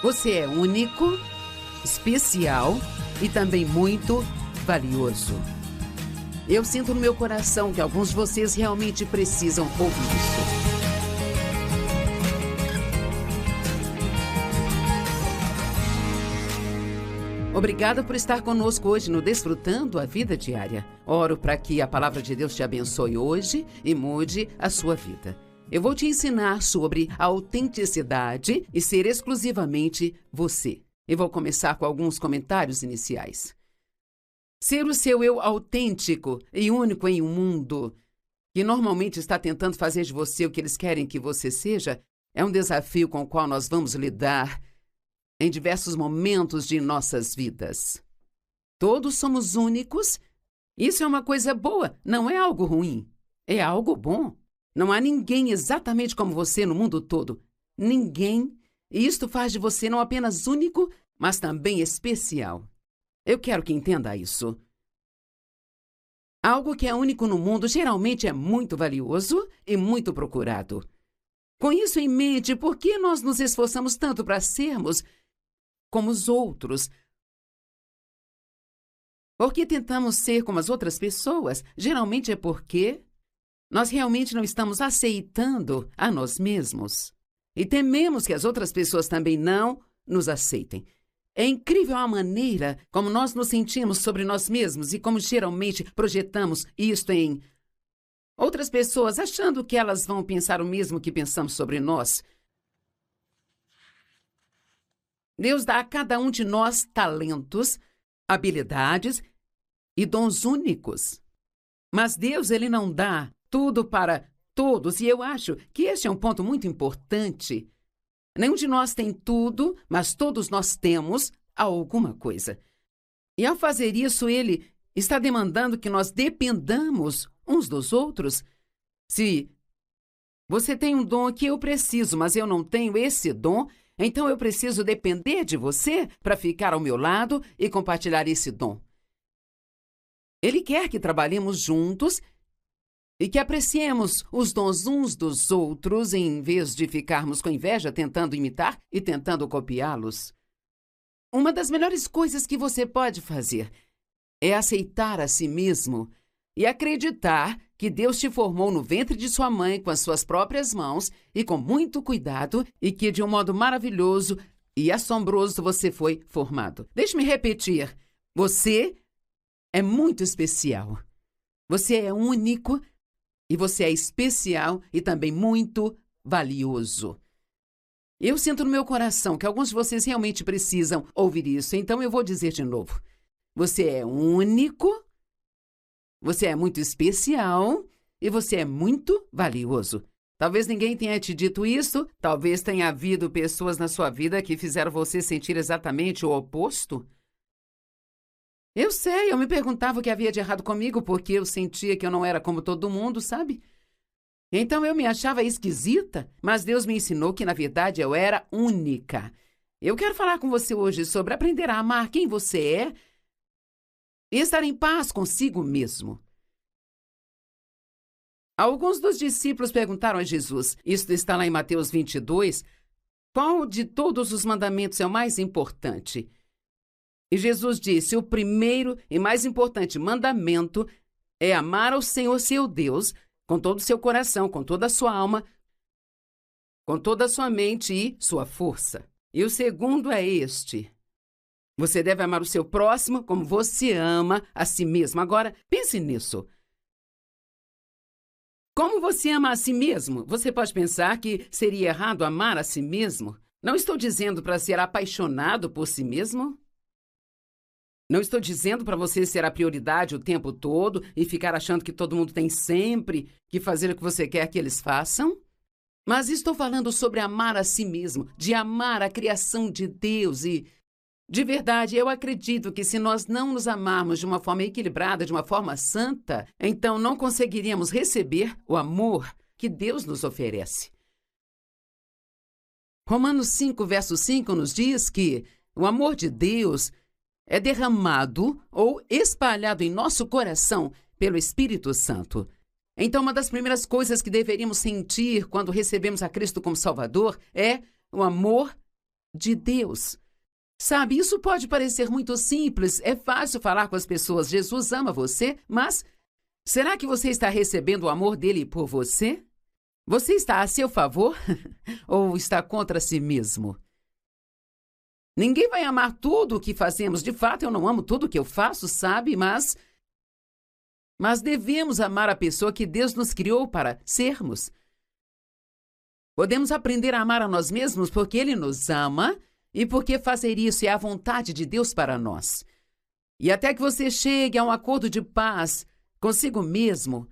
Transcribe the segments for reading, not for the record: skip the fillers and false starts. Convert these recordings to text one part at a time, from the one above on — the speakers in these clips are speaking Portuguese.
Você é único, especial e também muito valioso. Eu sinto no meu coração que alguns de vocês realmente precisam ouvir isso. Obrigada por estar conosco hoje no Desfrutando a Vida Diária. Oro para que a palavra de Deus te abençoe hoje e mude a sua vida. Eu vou te ensinar sobre a autenticidade e ser exclusivamente você. E vou começar com alguns comentários iniciais. Ser o seu eu autêntico e único em um mundo que normalmente está tentando fazer de você o que eles querem que você seja é um desafio com o qual nós vamos lidar em diversos momentos de nossas vidas. Todos somos únicos. Isso é uma coisa boa, não é algo ruim. É algo bom. Não há ninguém exatamente como você no mundo todo. Ninguém. E isto faz de você não apenas único, mas também especial. Eu quero que entenda isso. Algo que é único no mundo geralmente é muito valioso e muito procurado. Com isso em mente, por que nós nos esforçamos tanto para sermos como os outros? Por que tentamos ser como as outras pessoas? Geralmente é porque nós realmente não estamos aceitando a nós mesmos. E tememos que as outras pessoas também não nos aceitem. É incrível a maneira como nós nos sentimos sobre nós mesmos e como geralmente projetamos isto em outras pessoas, achando que elas vão pensar o mesmo que pensamos sobre nós. Deus dá a cada um de nós talentos, habilidades e dons únicos. Mas Deus, Ele não dá tudo para todos, e eu acho que este é um ponto muito importante. Nenhum de nós tem tudo, mas todos nós temos alguma coisa. E ao fazer isso, Ele está demandando que nós dependamos uns dos outros. Se você tem um dom que eu preciso, mas eu não tenho esse dom, então eu preciso depender de você para ficar ao meu lado e compartilhar esse dom. Ele quer que trabalhemos juntos e que apreciemos os dons uns dos outros, em vez de ficarmos com inveja tentando imitar e tentando copiá-los. Uma das melhores coisas que você pode fazer é aceitar a si mesmo e acreditar que Deus te formou no ventre de sua mãe com as suas próprias mãos e com muito cuidado e que de um modo maravilhoso e assombroso você foi formado. Deixe-me repetir. Você é muito especial. Você é único. E você é especial e também muito valioso. Eu sinto no meu coração que alguns de vocês realmente precisam ouvir isso, então eu vou dizer de novo. Você é único, você é muito especial e você é muito valioso. Talvez ninguém tenha te dito isso, talvez tenha havido pessoas na sua vida que fizeram você sentir exatamente o oposto. Eu sei, eu me perguntava o que havia de errado comigo porque eu sentia que eu não era como todo mundo, sabe? Então eu me achava esquisita, mas Deus me ensinou que, na verdade, eu era única. Eu quero falar com você hoje sobre aprender a amar quem você é e estar em paz consigo mesmo. Alguns dos discípulos perguntaram a Jesus, isto está lá em Mateus 22, qual de todos os mandamentos é o mais importante? E Jesus disse, o primeiro e mais importante mandamento é amar ao Senhor seu Deus com todo o seu coração, com toda a sua alma, com toda a sua mente e sua força. E o segundo é este. Você deve amar o seu próximo como você ama a si mesmo. Agora, pense nisso. Como você ama a si mesmo? Você pode pensar que seria errado amar a si mesmo? Não estou dizendo para ser apaixonado por si mesmo. Não estou dizendo para você ser a prioridade o tempo todo e ficar achando que todo mundo tem sempre que fazer o que você quer que eles façam. Mas estou falando sobre amar a si mesmo, de amar a criação de Deus e, de verdade, eu acredito que se nós não nos amarmos de uma forma equilibrada, de uma forma santa, então não conseguiríamos receber o amor que Deus nos oferece. Romanos 5, verso 5 nos diz que o amor de Deus é derramado ou espalhado em nosso coração pelo Espírito Santo. Então, uma das primeiras coisas que deveríamos sentir quando recebemos a Cristo como Salvador é o amor de Deus. Sabe, isso pode parecer muito simples, é fácil falar com as pessoas, Jesus ama você, mas será que você está recebendo o amor dele por você? Você está a seu favor ou está contra si mesmo? Ninguém vai amar tudo o que fazemos. De fato, eu não amo tudo o que eu faço, sabe? Mas devemos amar a pessoa que Deus nos criou para sermos. Podemos aprender a amar a nós mesmos porque Ele nos ama e porque fazer isso é a vontade de Deus para nós. E até que você chegue a um acordo de paz consigo mesmo,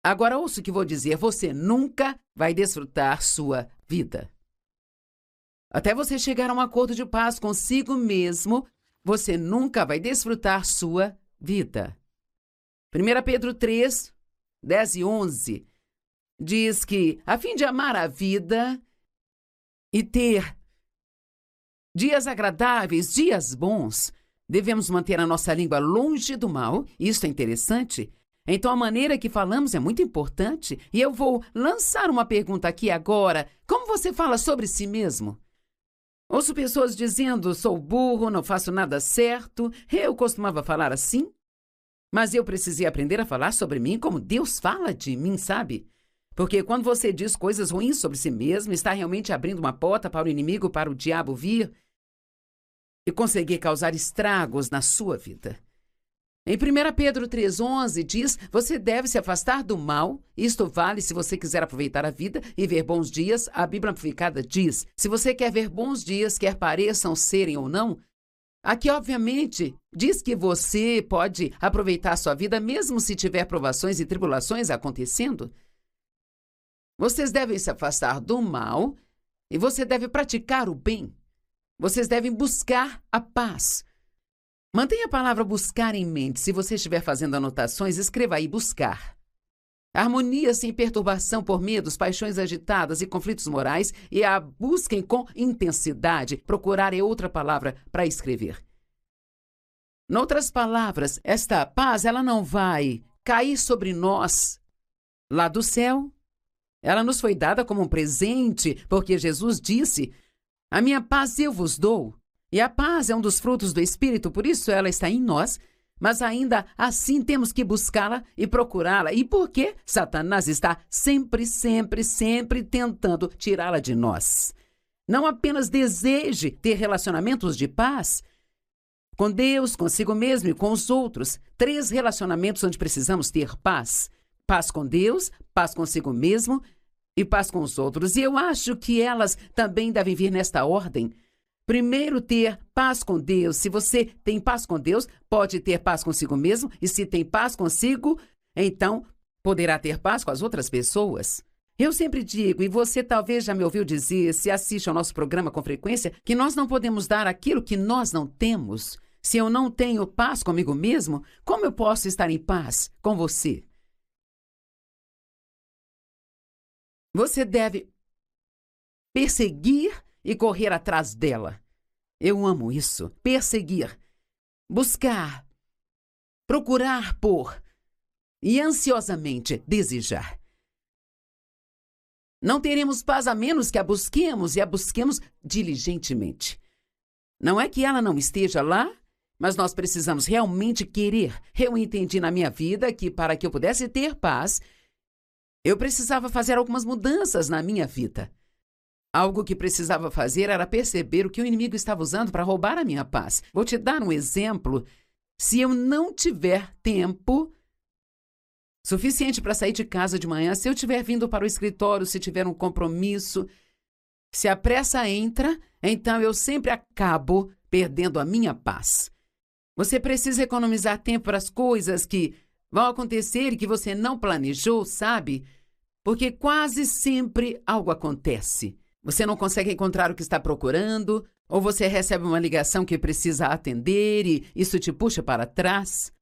agora ouça o que vou dizer, você nunca vai desfrutar sua vida. Até você chegar a um acordo de paz consigo mesmo, você nunca vai desfrutar sua vida. 1 Pedro 3, 10 e 11 diz que, a fim de amar a vida e ter dias agradáveis, dias bons, devemos manter a nossa língua longe do mal. Isso é interessante. Então, a maneira que falamos é muito importante. E eu vou lançar uma pergunta aqui agora. Como você fala sobre si mesmo? Ouço pessoas dizendo, sou burro, não faço nada certo. Eu costumava falar assim. Mas eu precisei aprender a falar sobre mim como Deus fala de mim, sabe? Porque quando você diz coisas ruins sobre si mesmo, está realmente abrindo uma porta para o inimigo, para o diabo vir e conseguir causar estragos na sua vida. Em 1 Pedro 3,11 diz, você deve se afastar do mal. Isto vale se você quiser aproveitar a vida e ver bons dias. A Bíblia Amplificada diz, se você quer ver bons dias, quer pareçam serem ou não, aqui obviamente diz que você pode aproveitar a sua vida mesmo se tiver provações e tribulações acontecendo. Vocês devem se afastar do mal e você deve praticar o bem. Vocês devem buscar a paz. Mantenha a palavra buscar em mente. Se você estiver fazendo anotações, escreva aí buscar. Harmonia sem perturbação por medos, paixões agitadas e conflitos morais e a busquem com intensidade. Procurar é outra palavra para escrever. Noutras palavras, esta paz ela não vai cair sobre nós lá do céu. Ela nos foi dada como um presente, porque Jesus disse, a minha paz eu vos dou. E a paz é um dos frutos do Espírito, por isso ela está em nós, mas ainda assim temos que buscá-la e procurá-la. E por quê? Satanás está sempre tentando tirá-la de nós. Não apenas deseje ter relacionamentos de paz com Deus, consigo mesmo e com os outros. 3 relacionamentos onde precisamos ter paz. Paz com Deus, paz consigo mesmo e paz com os outros. E eu acho que elas também devem vir nesta ordem. Primeiro, ter paz com Deus. Se você tem paz com Deus, pode ter paz consigo mesmo. E se tem paz consigo, então poderá ter paz com as outras pessoas. Eu sempre digo, e você talvez já me ouviu dizer, se assiste ao nosso programa com frequência, que nós não podemos dar aquilo que nós não temos. Se eu não tenho paz comigo mesmo, como eu posso estar em paz com você? Você deve perseguir e correr atrás dela. Eu amo isso. Perseguir, buscar, procurar por e ansiosamente desejar. Não teremos paz a menos que a busquemos e a busquemos diligentemente. Não é que ela não esteja lá, mas nós precisamos realmente querer. Eu entendi na minha vida que para que eu pudesse ter paz, eu precisava fazer algumas mudanças na minha vida. Algo que precisava fazer era perceber o que o inimigo estava usando para roubar a minha paz. Vou te dar um exemplo. Se eu não tiver tempo suficiente para sair de casa de manhã, se eu estiver vindo para o escritório, se tiver um compromisso, se a pressa entra, então eu sempre acabo perdendo a minha paz. Você precisa economizar tempo para as coisas que vão acontecer e que você não planejou, sabe? Porque quase sempre algo acontece. Você não consegue encontrar o que está procurando, ou você recebe uma ligação que precisa atender e isso te puxa para trás.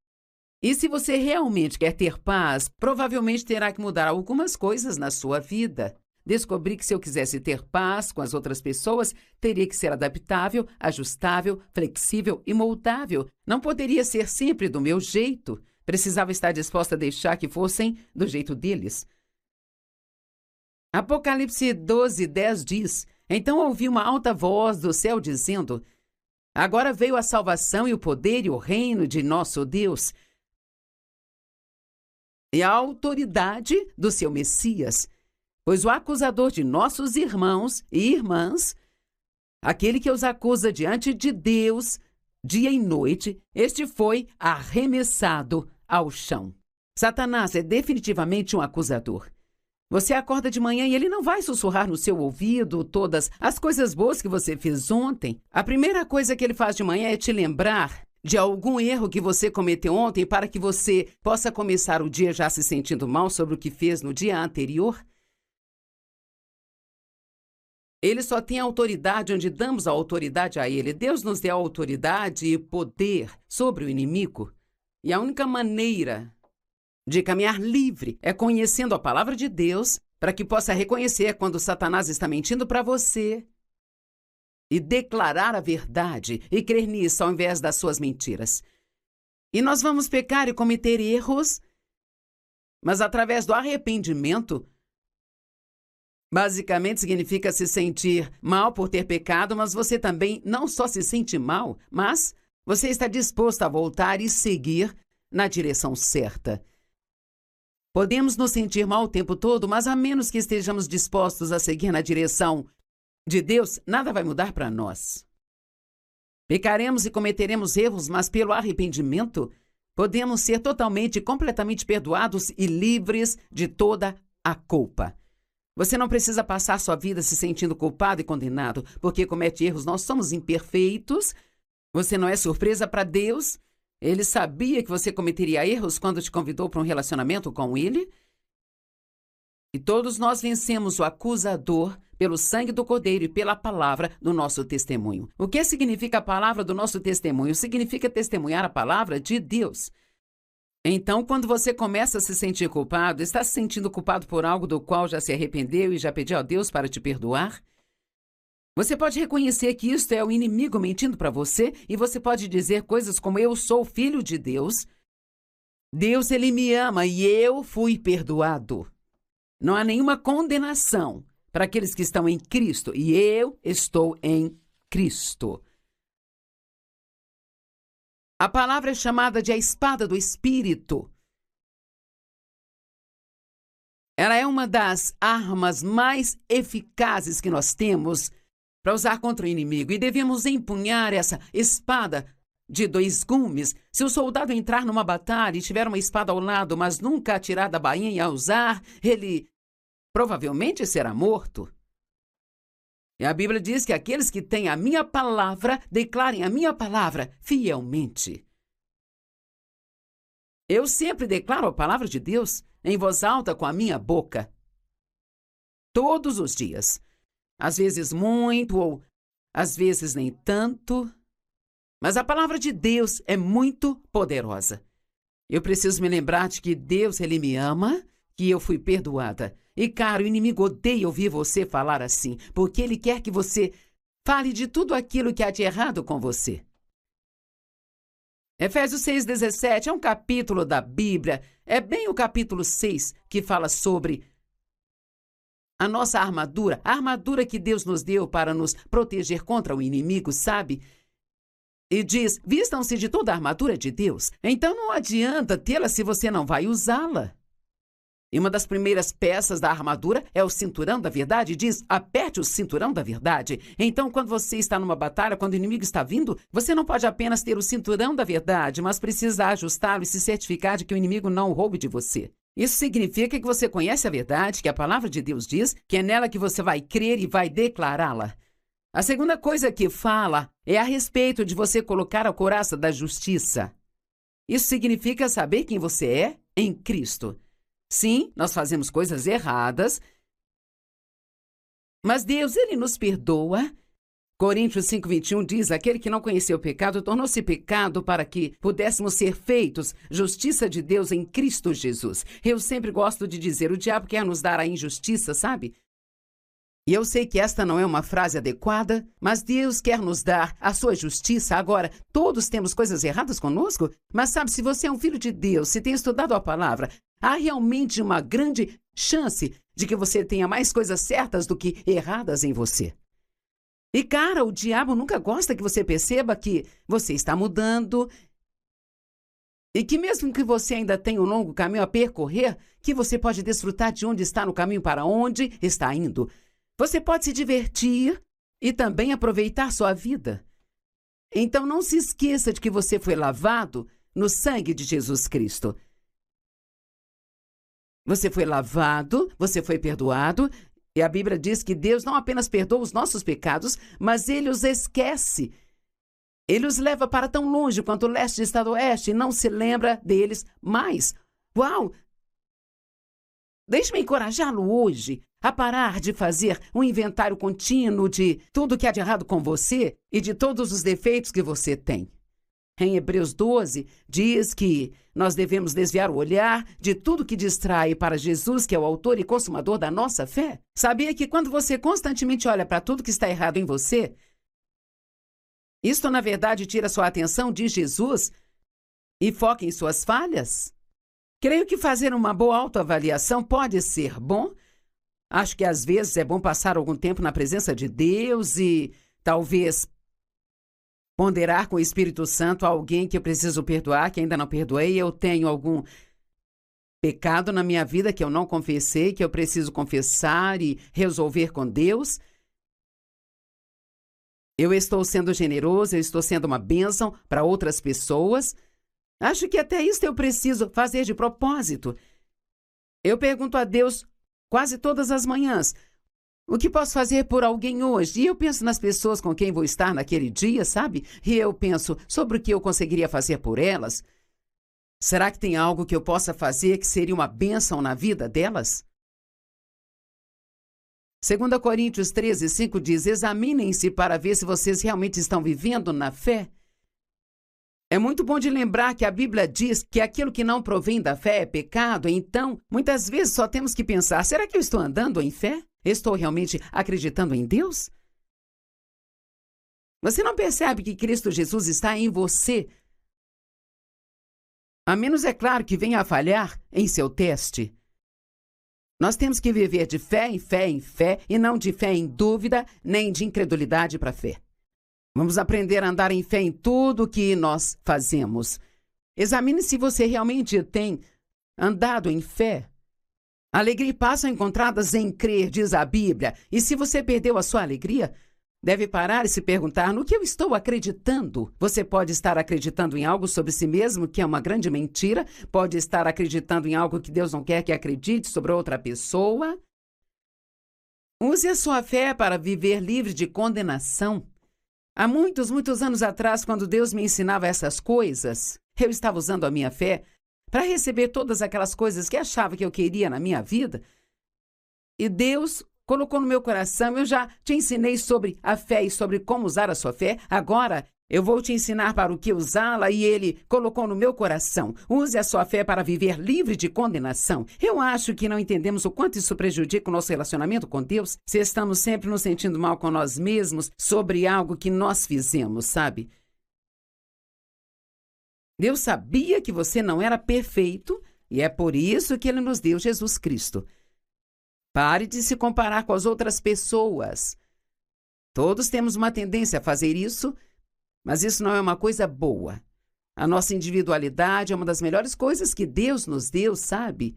E se você realmente quer ter paz, provavelmente terá que mudar algumas coisas na sua vida. Descobri que se eu quisesse ter paz com as outras pessoas, teria que ser adaptável, ajustável, flexível e moldável. Não poderia ser sempre do meu jeito. Precisava estar disposta a deixar que fossem do jeito deles. Apocalipse 12:10 diz, Então ouvi uma alta voz do céu dizendo: agora veio a salvação e o poder e o reino de nosso Deus e a autoridade do seu Messias, pois o acusador de nossos irmãos e irmãs, aquele que os acusa diante de Deus dia e noite, este foi arremessado ao chão. Satanás é definitivamente um acusador. Você acorda de manhã e ele não vai sussurrar no seu ouvido todas as coisas boas que você fez ontem. A primeira coisa que ele faz de manhã é te lembrar de algum erro que você cometeu ontem para que você possa começar o dia já se sentindo mal sobre o que fez no dia anterior. Ele só tem autoridade onde damos a autoridade a ele. Deus nos deu autoridade e poder sobre o inimigo. E a única maneira de caminhar livre é conhecendo a palavra de Deus para que possa reconhecer quando Satanás está mentindo para você e declarar a verdade e crer nisso ao invés das suas mentiras. E nós vamos pecar e cometer erros, mas através do arrependimento, basicamente significa se sentir mal por ter pecado, mas você também não só se sente mal, mas você está disposto a voltar e seguir na direção certa. Podemos nos sentir mal o tempo todo, mas a menos que estejamos dispostos a seguir na direção de Deus, nada vai mudar para nós. Pecaremos e cometeremos erros, mas pelo arrependimento, podemos ser totalmente e completamente perdoados e livres de toda a culpa. Você não precisa passar sua vida se sentindo culpado e condenado, porque comete erros. Nós somos imperfeitos. Você não é surpresa para Deus. Ele sabia que você cometeria erros quando te convidou para um relacionamento com ele. E todos nós vencemos o acusador pelo sangue do Cordeiro e pela palavra do nosso testemunho. O que significa a palavra do nosso testemunho? Significa testemunhar a palavra de Deus. Então, quando você começa a se sentir culpado, está se sentindo culpado por algo do qual já se arrependeu e já pediu a Deus para te perdoar? Você pode reconhecer que isto é o inimigo mentindo para você e você pode dizer coisas como: eu sou filho de Deus. Deus, ele me ama e eu fui perdoado. Não há nenhuma condenação para aqueles que estão em Cristo e eu estou em Cristo. A palavra é chamada de a espada do Espírito. Ela é uma das armas mais eficazes que nós temos para usar contra o inimigo. E devemos empunhar essa espada de 2 gumes. Se o soldado entrar numa batalha e tiver uma espada ao lado, mas nunca atirar da bainha e a usar, ele provavelmente será morto. E a Bíblia diz que aqueles que têm a minha palavra, declarem a minha palavra fielmente. Eu sempre declaro a palavra de Deus em voz alta com a minha boca. Todos os dias. Às vezes muito ou às vezes nem tanto. Mas a palavra de Deus é muito poderosa. Eu preciso me lembrar de que Deus, ele me ama, que eu fui perdoada. E, cara, o inimigo odeia ouvir você falar assim, porque ele quer que você fale de tudo aquilo que há de errado com você. Efésios 6,17 é um capítulo da Bíblia, é bem o capítulo 6 que fala sobre a nossa armadura, a armadura que Deus nos deu para nos proteger contra o inimigo, sabe? E diz: vistam-se de toda a armadura de Deus. Então não adianta tê-la se você não vai usá-la. E uma das primeiras peças da armadura é o cinturão da verdade. Diz: aperte o cinturão da verdade. Então, quando você está numa batalha, quando o inimigo está vindo, você não pode apenas ter o cinturão da verdade, mas precisa ajustá-lo e se certificar de que o inimigo não roube de você. Isso significa que você conhece a verdade, que a palavra de Deus diz, que é nela que você vai crer e vai declará-la. A segunda coisa que fala é a respeito de você colocar a couraça da justiça. Isso significa saber quem você é em Cristo. Sim, nós fazemos coisas erradas, mas Deus, ele nos perdoa. Coríntios 5:21 diz: aquele que não conheceu o pecado tornou-se pecado para que pudéssemos ser feitos justiça de Deus em Cristo Jesus. Eu sempre gosto de dizer: o diabo quer nos dar a injustiça, sabe? E eu sei que esta não é uma frase adequada, mas Deus quer nos dar a sua justiça. Agora, todos temos coisas erradas conosco, mas sabe, se você é um filho de Deus, se tem estudado a palavra, há realmente uma grande chance de que você tenha mais coisas certas do que erradas em você. E, cara, o diabo nunca gosta que você perceba que você está mudando e que mesmo que você ainda tenha um longo caminho a percorrer, que você pode desfrutar de onde está no caminho para onde está indo. Você pode se divertir e também aproveitar sua vida. Então não se esqueça de que você foi lavado no sangue de Jesus Cristo. Você foi lavado, você foi perdoado, e a Bíblia diz que Deus não apenas perdoa os nossos pecados, mas Ele os esquece. Ele os leva para tão longe quanto o leste está do oeste e não se lembra deles mais. Uau! Deixe-me encorajá-lo hoje a parar de fazer um inventário contínuo de tudo que há de errado com você e de todos os defeitos que você tem. Em Hebreus 12, diz que nós devemos desviar o olhar de tudo que distrai para Jesus, que é o autor e consumador da nossa fé. Sabia que quando você constantemente olha para tudo que está errado em você, isto, na verdade, tira sua atenção de Jesus e foca em suas falhas? Creio que fazer uma boa autoavaliação pode ser bom. Acho que às vezes é bom passar algum tempo na presença de Deus e talvez ponderar com o Espírito Santo alguém que eu preciso perdoar, que ainda não perdoei. Eu tenho algum pecado na minha vida que eu não confessei, que eu preciso confessar e resolver com Deus. Eu estou sendo generoso, eu estou sendo uma bênção para outras pessoas. Acho que até isso eu preciso fazer de propósito. Eu pergunto a Deus quase todas as manhãs, o que posso fazer por alguém hoje? E eu penso nas pessoas com quem vou estar naquele dia, sabe? E eu penso sobre o que eu conseguiria fazer por elas. Será que tem algo que eu possa fazer que seria uma bênção na vida delas? 2 Coríntios 13, 5 diz, examinem-se para ver se vocês realmente estão vivendo na fé. É muito bom de lembrar que a Bíblia diz que aquilo que não provém da fé é pecado, então, muitas vezes só temos que pensar, será que eu estou andando em fé? Estou realmente acreditando em Deus? Você não percebe que Cristo Jesus está em você? A menos, é claro, que venha a falhar em seu teste. Nós temos que viver de fé em fé em fé, e não de fé em dúvida, nem de incredulidade para fé. Vamos aprender a andar em fé em tudo o que nós fazemos. Examine se você realmente tem andado em fé. Alegria e paz são encontradas em crer, diz a Bíblia. E se você perdeu a sua alegria, deve parar e se perguntar no que eu estou acreditando. Você pode estar acreditando em algo sobre si mesmo que é uma grande mentira, pode estar acreditando em algo que Deus não quer que acredite sobre outra pessoa. Use a sua fé para viver livre de condenação. Há muitos anos atrás, quando Deus me ensinava essas coisas, eu estava usando a minha fé para receber todas aquelas coisas que achava que eu queria na minha vida. E Deus colocou no meu coração, eu já te ensinei sobre a fé e sobre como usar a sua fé. Agora, eu vou te ensinar para o que usá-la e Ele colocou no meu coração. Use a sua fé para viver livre de condenação. Eu acho que não entendemos o quanto isso prejudica o nosso relacionamento com Deus, se estamos sempre nos sentindo mal com nós mesmos sobre algo que nós fizemos, sabe? Deus sabia que você não era perfeito e é por isso que Ele nos deu Jesus Cristo. Pare de se comparar com as outras pessoas. Todos temos uma tendência a fazer isso, mas isso não é uma coisa boa. A nossa individualidade é uma das melhores coisas que Deus nos deu, sabe?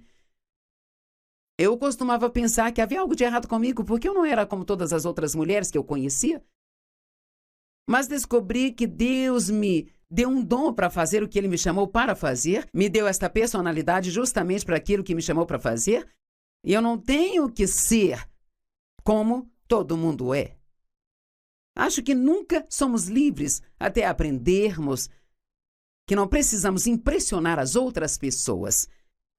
Eu costumava pensar que havia algo de errado comigo porque eu não era como todas as outras mulheres que eu conhecia. Mas descobri que Deus me deu um dom para fazer o que Ele me chamou para fazer, me deu esta personalidade justamente para aquilo que me chamou para fazer, e eu não tenho que ser como todo mundo é. Acho que nunca somos livres até aprendermos que não precisamos impressionar as outras pessoas.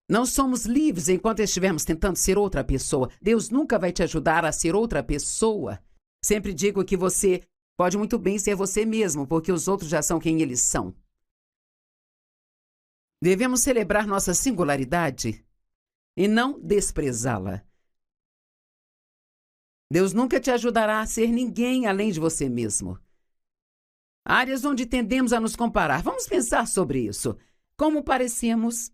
Não somos livres enquanto estivermos tentando ser outra pessoa. Deus nunca vai te ajudar a ser outra pessoa. Sempre digo que você pode muito bem ser você mesmo, porque os outros já são quem eles são. Devemos celebrar nossa singularidade e não desprezá-la. Deus nunca te ajudará a ser ninguém além de você mesmo. Áreas onde tendemos a nos comparar. Vamos pensar sobre isso. Como parecemos?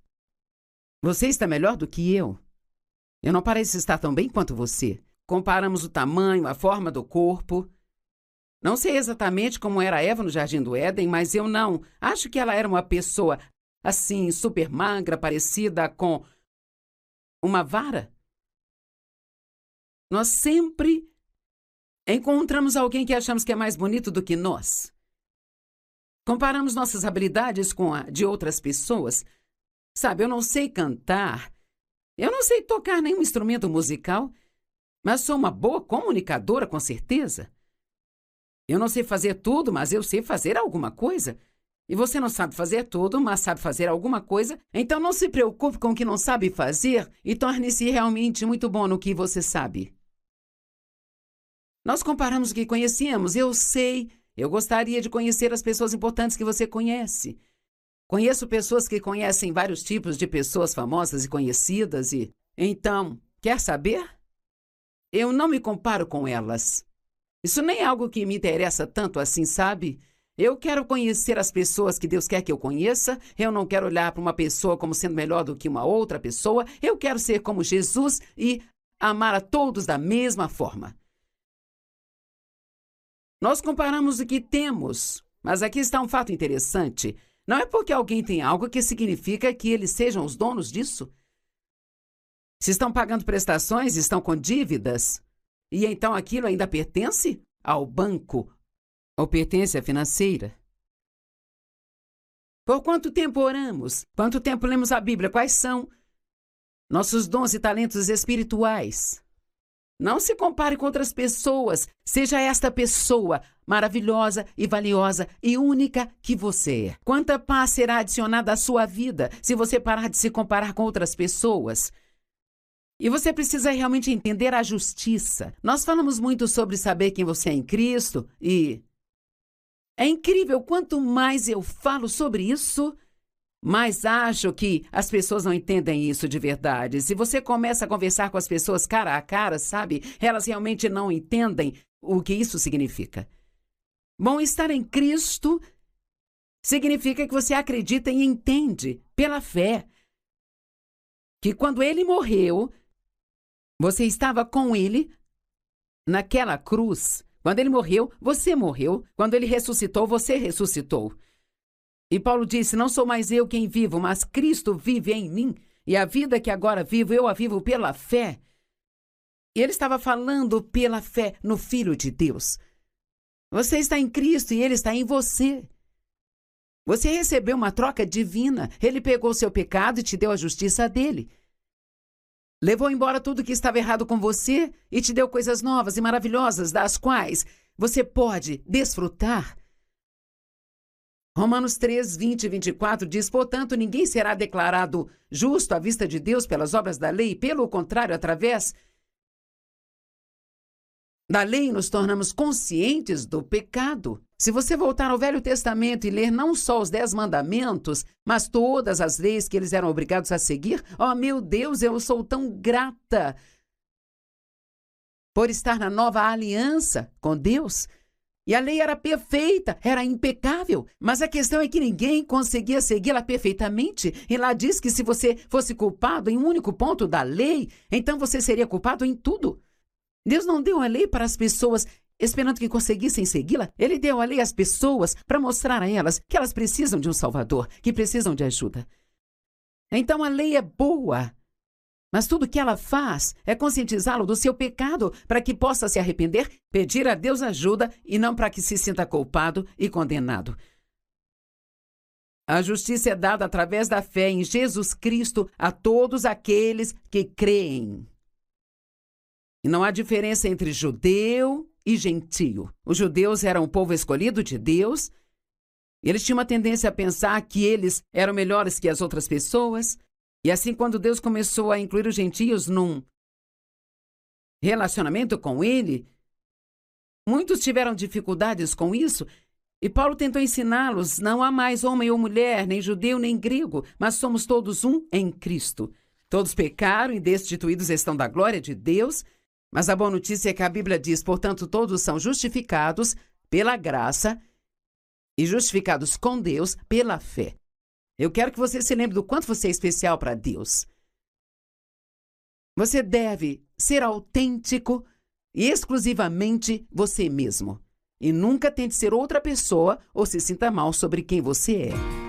Você está melhor do que eu. Eu não pareço estar tão bem quanto você. Comparamos o tamanho, a forma do corpo. Não sei exatamente como era Eva no Jardim do Éden, mas eu não acho que ela era uma pessoa assim, super magra, parecida com uma vara. Nós sempre encontramos alguém que achamos que é mais bonito do que nós. Comparamos nossas habilidades com a de outras pessoas. Sabe, eu não sei cantar, eu não sei tocar nenhum instrumento musical, mas sou uma boa comunicadora, com certeza. Eu não sei fazer tudo, mas eu sei fazer alguma coisa. E você não sabe fazer tudo, mas sabe fazer alguma coisa. Então não se preocupe com o que não sabe fazer e torne-se realmente muito bom no que você sabe. Nós comparamos o que conhecemos. Eu sei, eu gostaria de conhecer as pessoas importantes que você conhece. Conheço pessoas que conhecem vários tipos de pessoas famosas e conhecidas e... Então, quer saber? Eu não me comparo com elas. Isso nem é algo que me interessa tanto assim, sabe? Eu quero conhecer as pessoas que Deus quer que eu conheça. Eu não quero olhar para uma pessoa como sendo melhor do que uma outra pessoa. Eu quero ser como Jesus e amar a todos da mesma forma. Nós comparamos o que temos, mas aqui está um fato interessante. Não é porque alguém tem algo que significa que eles sejam os donos disso. Se estão pagando prestações, estão com dívidas, e então aquilo ainda pertence ao banco ou pertence à financeira. Por quanto tempo oramos? Quanto tempo lemos a Bíblia? Quais são nossos dons e talentos espirituais? Não se compare com outras pessoas. Seja esta pessoa maravilhosa e valiosa e única que você é. Quanta paz será adicionada à sua vida se você parar de se comparar com outras pessoas? E você precisa realmente entender a justiça. Nós falamos muito sobre saber quem você é em Cristo e... É incrível, quanto mais eu falo sobre isso, mais acho que as pessoas não entendem isso de verdade. Se você começa a conversar com as pessoas cara a cara, sabe? Elas realmente não entendem o que isso significa. Bom, estar em Cristo significa que você acredita e entende, pela fé, que quando Ele morreu, você estava com Ele naquela cruz. Quando Ele morreu, você morreu. Quando Ele ressuscitou, você ressuscitou. E Paulo disse, não sou mais eu quem vivo, mas Cristo vive em mim. E a vida que agora vivo, eu a vivo pela fé. E ele estava falando pela fé no Filho de Deus. Você está em Cristo e Ele está em você. Você recebeu uma troca divina. Ele pegou o seu pecado e te deu a justiça dele. Levou embora tudo que estava errado com você e te deu coisas novas e maravilhosas, das quais você pode desfrutar. Romanos 3, 20 e 24 diz, portanto, ninguém será declarado justo à vista de Deus pelas obras da lei. Pelo contrário, através da lei nos tornamos conscientes do pecado. Se você voltar ao Velho Testamento e ler não só os 10 mandamentos, mas todas as leis que eles eram obrigados a seguir, oh meu Deus, eu sou tão grata por estar na nova aliança com Deus. E a lei era perfeita, era impecável, mas a questão é que ninguém conseguia segui-la perfeitamente. E lá diz que se você fosse culpado em um único ponto da lei, então você seria culpado em tudo. Deus não deu a lei para as pessoas esperando que conseguissem segui-la. Ele deu a lei às pessoas para mostrar a elas que elas precisam de um Salvador, que precisam de ajuda. Então a lei é boa, mas tudo que ela faz é conscientizá-lo do seu pecado para que possa se arrepender, pedir a Deus ajuda e não para que se sinta culpado e condenado. A justiça é dada através da fé em Jesus Cristo a todos aqueles que creem. E não há diferença entre judeu e gentio. Os judeus eram o povo escolhido de Deus. Eles tinham uma tendência a pensar que eles eram melhores que as outras pessoas. E assim, quando Deus começou a incluir os gentios num relacionamento com Ele, muitos tiveram dificuldades com isso. E Paulo tentou ensiná-los, não há mais homem ou mulher, nem judeu nem grego, mas somos todos um em Cristo. Todos pecaram e destituídos estão da glória de Deus. Mas a boa notícia é que a Bíblia diz, portanto, todos são justificados pela graça e justificados com Deus pela fé. Eu quero que você se lembre do quanto você é especial para Deus. Você deve ser autêntico e exclusivamente você mesmo. E nunca tente ser outra pessoa ou se sinta mal sobre quem você é.